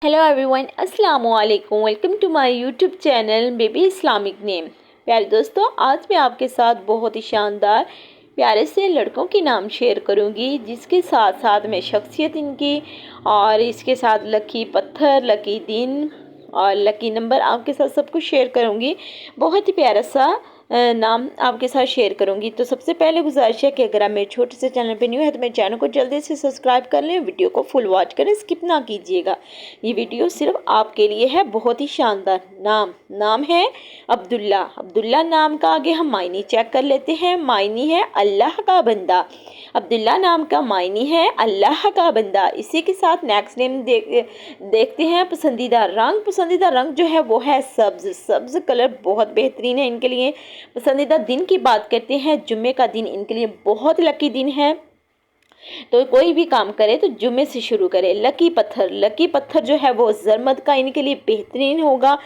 Hello everyone, अस्सलाम वालेकुम। Welcome to my YouTube channel baby Islamic name. प्यारे दोस्तों, आज मैं आपके साथ बहुत ही शानदार प्यारे से लड़कों के नाम शेयर करूंगी, जिसके साथ साथ मैं शख्सियत इनकी और इसके साथ लकी पत्थर, लकी दिन और लकी नंबर आपके साथ सब कुछ शेयर करूंगी। बहुत ही प्यारा सा नाम आपके साथ शेयर करूंगी। तो सबसे पहले गुजारिश है कि अगर आप मेरे छोटे से चैनल पे न्यू है तो मेरे चैनल को जल्दी से सब्सक्राइब कर लें, वीडियो को फुल वॉच करें, स्किप ना कीजिएगा। ये वीडियो सिर्फ आपके लिए है। बहुत ही शानदार नाम है अब्दुल्ला। अब्दुल्ला नाम का आगे हम मायने चेक कर लेते हैं। मायने है अल्लाह का बंदा। अब्दुल्ला नाम का मायने है अल्लाह का बंदा। इसी के साथ नेक्स्ट नेम देखते हैं। पसंदीदा रंग जो है वो है सब्ज कलर, बहुत बेहतरीन है इनके लिए। पसंदीदा दिन की बात करते हैं, जुम्मे का दिन इनके लिए बहुत लकी दिन है। तो कोई भी काम करे तो जुम्मे से शुरू करे। लकी पत्थर जो है वो ज़रमद का इनके लिए बेहतरीन होगा।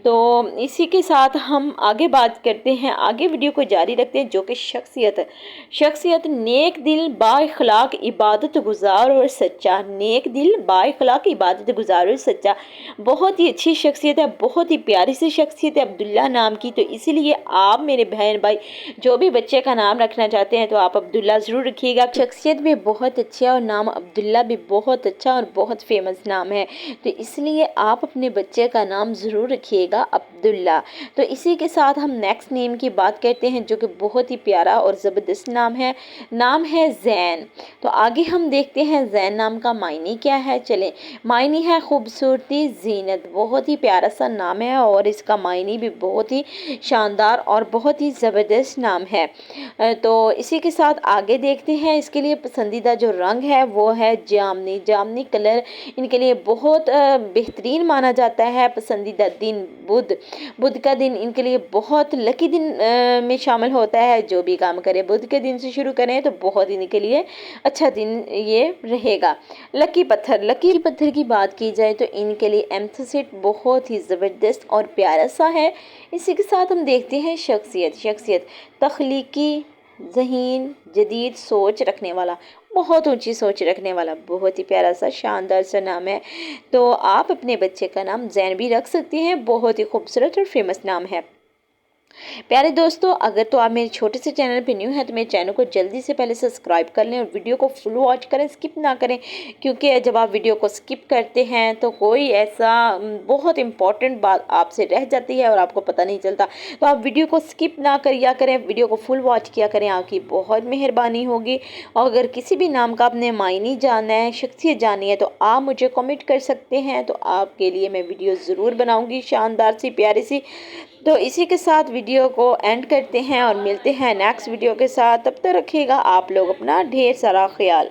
तो इसी के साथ हम आगे बात करते हैं, आगे वीडियो को जारी रखते हैं। जो कि शख्सियत नेक दिल, बाइखलाक, इबादत गुजार और सच्चा। नेक दिल, बाइखलाक, इबादत गुजार और सच्चा। बहुत ही अच्छी शख्सियत है, बहुत ही प्यारी सी शख्सियत है अब्दुल्ला नाम की। तो इसीलिए आप मेरे बहन भाई जो भी बच्चे का नाम रखना चाहते हैं तो आप अब्दुल्ला ज़रूर रखिएगा। शख्सियत भी बहुत अच्छा है और नाम अब्दुल्ला भी बहुत अच्छा और बहुत फेमस नाम है। तो इसलिए आप अपने बच्चे का नाम ज़रूर रखिएगा अब्दुल्ला। तो इसी के साथ हम नेक्स्ट नेम की बात करते हैं, जो कि बहुत ही प्यारा और ज़बरदस्त नाम है ज़ैन। तो आगे हम देखते हैं ज़ैन नाम का मायने क्या है। चलें, मायने है खूबसूरती, जीनत। बहुत ही प्यारा सा नाम है और इसका मायने भी बहुत ही शानदार और बहुत ही ज़बरदस्त नाम है। तो इसी के साथ आगे देखते हैं। इसके लिए पसंदीदा जो रंग है वो है जामनी कलर इनके लिए बहुत बेहतरीन माना जाता है। पसंदीदा दिन बुध का दिन इनके लिए बहुत लकी दिन में शामिल होता है। जो भी काम करें बुध के दिन से शुरू करें तो बहुत इनके लिए अच्छा दिन ये रहेगा। लकी पत्थर की बात की जाए तो इनके लिए एम्थोसिट बहुत ही ज़बरदस्त और प्यारा सा है। इसी के साथ हम देखते हैं शख्सियत तख्लीकी, ज़हीन, जदीद सोच रखने वाला, बहुत ऊंची सोच रखने वाला। बहुत ही प्यारा सा शानदार सा नाम है। तो आप अपने बच्चे का नाम ज़ैन भी रख सकती हैं। बहुत ही खूबसूरत और फेमस नाम है। प्यारे दोस्तों, अगर तो आप मेरे छोटे से चैनल पे न्यू हैं तो मेरे चैनल को जल्दी से पहले सब्सक्राइब कर लें और वीडियो को फुल वॉच करें, स्किप ना करें। क्योंकि जब आप वीडियो को स्किप करते हैं तो कोई ऐसा बहुत इंपॉर्टेंट बात आपसे रह जाती है और आपको पता नहीं चलता। तो आप वीडियो को स्किप ना करिया करें, वीडियो को फुल वॉच किया करें, आपकी बहुत मेहरबानी होगी। और अगर किसी भी नाम का आपने मायने जानना है, शख्सियत जाननी है, तो आप मुझे कमेंट कर सकते हैं। तो आपके लिए मैं वीडियो ज़रूर बनाऊँगी, शानदार सी प्यारी सी। तो इसी के साथ वीडियो को एंड करते हैं और मिलते हैं नेक्स्ट वीडियो के साथ। तब तक रखिएगा आप लोग अपना ढेर सारा ख्याल।